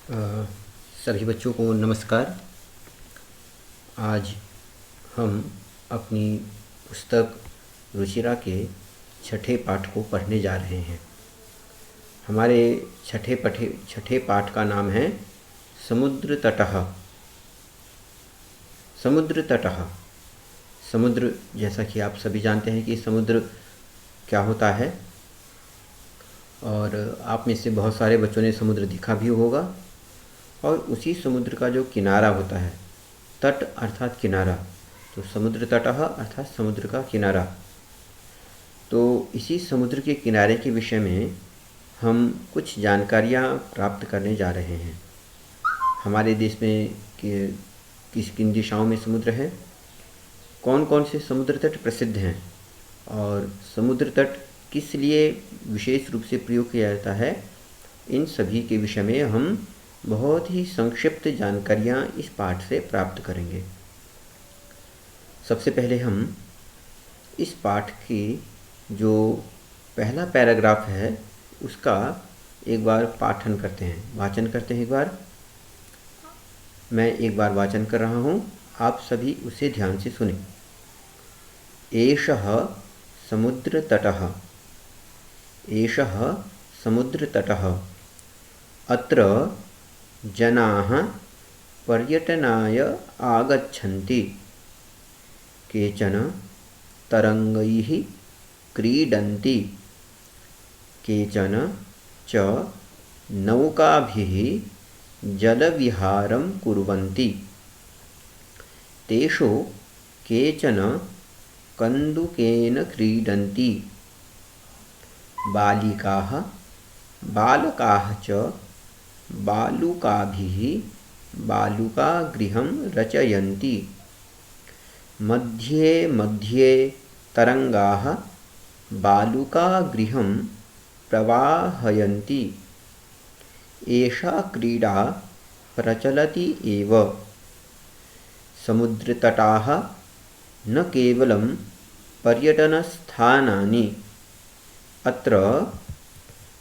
अ, सभी बच्चों को नमस्कार। आज हम अपनी पुस्तक रुचिरा के छठे पाठ को पढ़ने जा रहे हैं। हमारे छठे पाठ का नाम है समुद्र तटः। समुद्र तटः। समुद्र, जैसा कि आप सभी जानते हैं कि समुद्र क्या होता है, और आप में से बहुत सारे बच्चों ने समुद्र देखा भी होगा। और उसी समुद्र का जो किनारा होता है, तट अर्थात किनारा, तो समुद्र तटः अर्थात समुद्र का किनारा। तो इसी समुद्र के किनारे के विषय में हम कुछ जानकारियाँ प्राप्त करने जा रहे हैं। हमारे देश में किस किन दिशाओं में समुद्र है, कौन कौन से समुद्र तट प्रसिद्ध हैं, और समुद्र तट किस लिए विशेष रूप से प्रयोग किया जाता है, इन सभी के विषय में हम बहुत ही संक्षिप्त जानकारियाँ इस पाठ से प्राप्त करेंगे। सबसे पहले हम इस पाठ की जो पहला पैराग्राफ है उसका एक बार पाठन करते हैं, वाचन करते हैं। एक बार मैं एक बार वाचन कर रहा हूँ, आप सभी उसे ध्यान से सुने। एषः समुद्रतटः। एषः समुद्रतटः। अत्र जनाः पर्यटनाय आगच्छन्ति। केचन तरङ्गैः क्रीडन्ति, केचन च नौकाभिः जलविहारं कुर्वन्ति। तेषु केचन कन्दुकेन क्रीडन्ति। बालिकाः बालकाः च बालुकाभिः बालुकागृहं रचयन्ति। मध्ये मध्ये तरङ्गाः बालुकागृहं प्रवाहयन्ति। एषा क्रीडा प्रचलति एव। समुद्रतटाः न केवलं पर्यटनस्थानानि, अत्र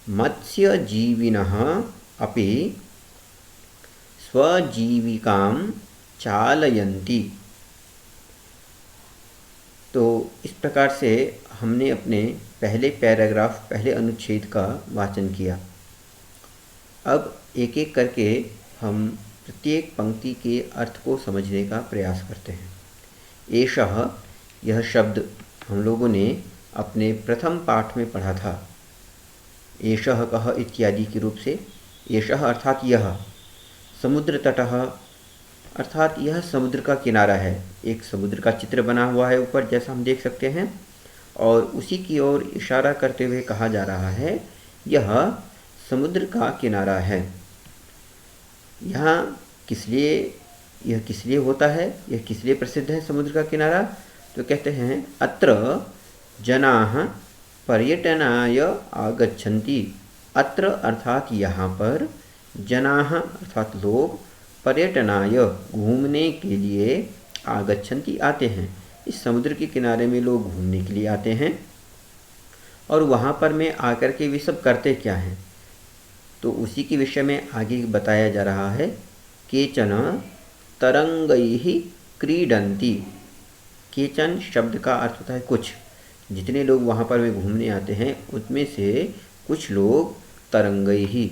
मत्स्यजीविनः अपि स्वजीविकां चालयन्ति। तो इस प्रकार से हमने अपने पहले पैराग्राफ, पहले अनुच्छेद का वाचन किया। अब एक एक करके हम प्रत्येक पंक्ति के अर्थ को समझने का प्रयास करते हैं। एषः, यह शब्द हम लोगों ने अपने प्रथम पाठ में पढ़ा था। एषः कः इत्यादि के रूप से। एषः अर्थात यह, समुद्र तटः अर्थात यह समुद्र का किनारा है। एक समुद्र का चित्र बना हुआ है ऊपर, जैसा हम देख सकते हैं, और उसी की ओर इशारा करते हुए कहा जा रहा है यह समुद्र का किनारा है। यहाँ यह किस लिए होता है, यह किस लिए प्रसिद्ध है समुद्र का किनारा? तो कहते हैं अत्र जनाः पर्यटनाय आगच्छन्ति। अत्र अर्थात यहाँ पर, जनाः अर्थात लोग, पर्यटनाय घूमने के लिए, आगच्छन्ति आते हैं। इस समुद्र के किनारे में लोग घूमने के लिए आते हैं। और वहाँ पर में आकर के वे सब करते क्या हैं, तो उसी के विषय में आगे बताया जा रहा है। केचन तरंगैः क्रीडन्ति। केचन शब्द का अर्थ होता है कुछ। जितने लोग वहाँ पर में घूमने आते हैं उनमें से कुछ लोग तरंगैः,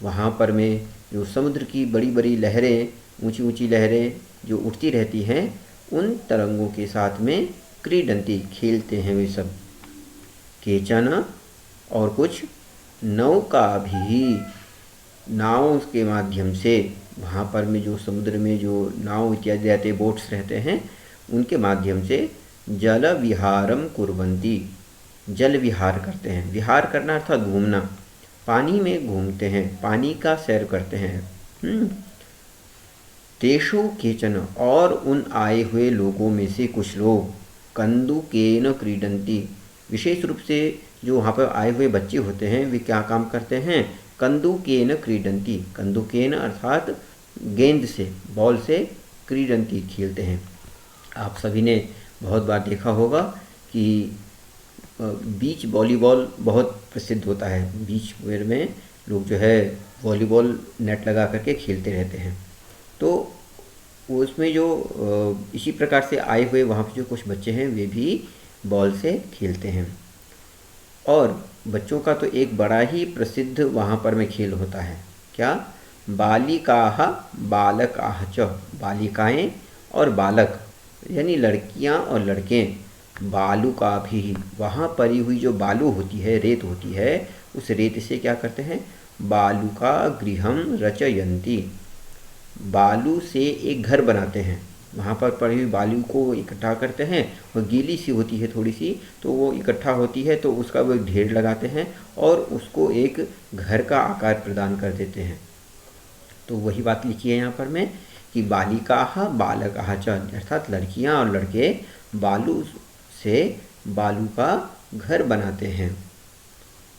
वहाँ पर में जो समुद्र की बड़ी बड़ी लहरें, ऊंची ऊंची लहरें जो उठती रहती हैं, उन तरंगों के साथ में क्रीडन्ति, खेलते हैं वे सब। केचन, और कुछ, नौका भी, नाव के माध्यम से, वहाँ पर में जो समुद्र में जो नाव इत्यादि रहते, बोट्स रहते हैं, उनके माध्यम से जल विहारम कुर्वन्ति, जल विहार करते हैं। विहार करना अर्थात घूमना, पानी में घूमते हैं, पानी का सैर करते हैं। तेषु केचन, और उन आए हुए लोगों में से कुछ लोग, कंदुकेन क्रीडन्ति, विशेष रूप से जो वहाँ पर आए हुए बच्चे होते हैं वे क्या काम करते हैं? कंदुकेन क्रीडन्ति। कंदुकेन अर्थात गेंद से, बॉल से, क्रीडन्ति खेलते हैं। आप सभी ने बहुत बार देखा होगा कि बीच वॉलीबॉल बहुत प्रसिद्ध होता है। बीच वेयर में लोग जो है वॉलीबॉल नेट लगा करके खेलते रहते हैं। तो उसमें जो इसी प्रकार से आए हुए वहाँ पे जो कुछ बच्चे हैं वे भी बॉल से खेलते हैं। और बच्चों का तो एक बड़ा ही प्रसिद्ध वहाँ पर में खेल होता है, क्या? बालिकाः बालकाः च, बालिकाएँ और बालक यानी लड़कियाँ और लड़के, बालुका भी, वहाँ पड़ी हुई जो बालू होती है, रेत होती है, उस रेत से क्या करते हैं? बालुका गृहम रचयन्ति, बालू से एक घर बनाते हैं। वहाँ पर पड़ी हुई बालू को इकट्ठा करते हैं, और गीली सी होती है थोड़ी सी, तो वो इकट्ठा होती है तो उसका वो एक ढेर लगाते हैं और उसको एक घर का आकार प्रदान कर देते हैं। तो वही बात लिखी है यहाँ पर में कि बालिकाः बालकाः च, अर्थात लड़कियाँ और लड़के बालू से बालू का घर बनाते हैं।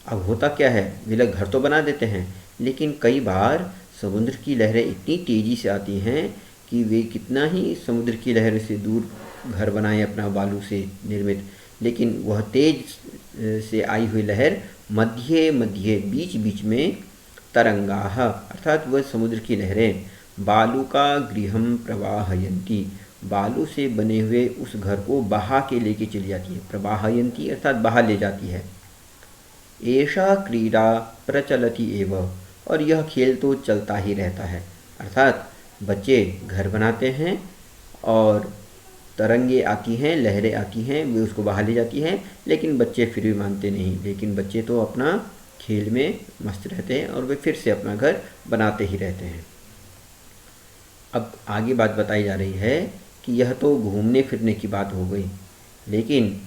अब होता क्या है, वे लोग घर तो बना देते हैं, लेकिन कई बार समुद्र की लहरें इतनी तेज़ी से आती हैं कि वे कितना ही समुद्र की लहर से दूर घर बनाएं अपना बालू से निर्मित, लेकिन वह तेज से आई हुई लहर मध्य मध्य बीच बीच में तरंगाः, अर्थात वह समुद्र की लहरें बालू का गृहम प्रवाहयन्ति, बालू से बने हुए उस घर को बहा के लेके चली जाती है। प्रवाहयन्ति अर्थात बहा ले जाती है। एषा क्रीडा प्रचलति एव, और यह खेल तो चलता ही रहता है। अर्थात बच्चे घर बनाते हैं और तरंगे आती हैं, लहरें आती हैं, वे उसको बहा ले जाती हैं, लेकिन बच्चे फिर भी मानते नहीं, लेकिन बच्चे तो अपना खेल में मस्त रहते हैं और वे फिर से अपना घर बनाते ही रहते हैं। अब आगे बात बताई जा रही है कि यह तो घूमने फिरने की बात हो गई, लेकिन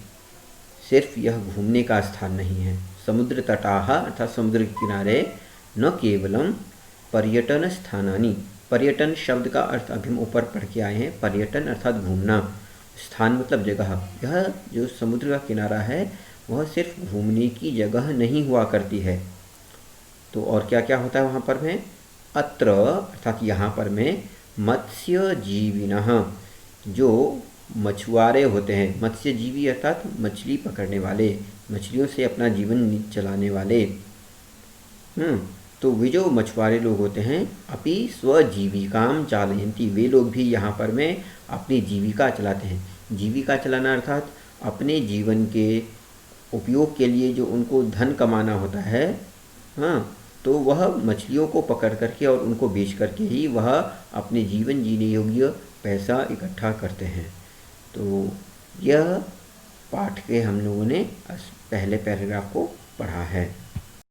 सिर्फ यह घूमने का स्थान नहीं है। समुद्र तटाः अर्थात समुद्र के किनारे न केवलम पर्यटन स्थानानि, पर्यटन शब्द का अर्थ अभी हम ऊपर पढ़ के आए हैं, पर्यटन अर्थात घूमना, स्थान मतलब जगह। यह जो समुद्र का किनारा है वह सिर्फ घूमने की जगह नहीं हुआ करती है, तो और क्या क्या होता है वहाँ पर में? अत्र अर्थात यहाँ पर में मत्स्य जीविनः, जो मछुआरे होते हैं, मत्स्य जीवी अर्थात मछली पकड़ने वाले, मछलियों से अपना जीवन चलाने वाले, तो वे जो मछुआरे लोग होते हैं अपि स्वजीविकाम चालयन्ति, वे लोग भी यहाँ पर में अपनी जीविका चलाते हैं। जीविका चलाना अर्थात अपने जीवन के उपयोग के लिए जो उनको धन कमाना होता है, तो वह मछलियों को पकड़ करके और उनको बेच करके ही वह अपने जीवन जीने योग्य पैसा इकट्ठा करते हैं। तो यह पाठ के हम लोगों ने पहले पैराग्राफ को पढ़ा है।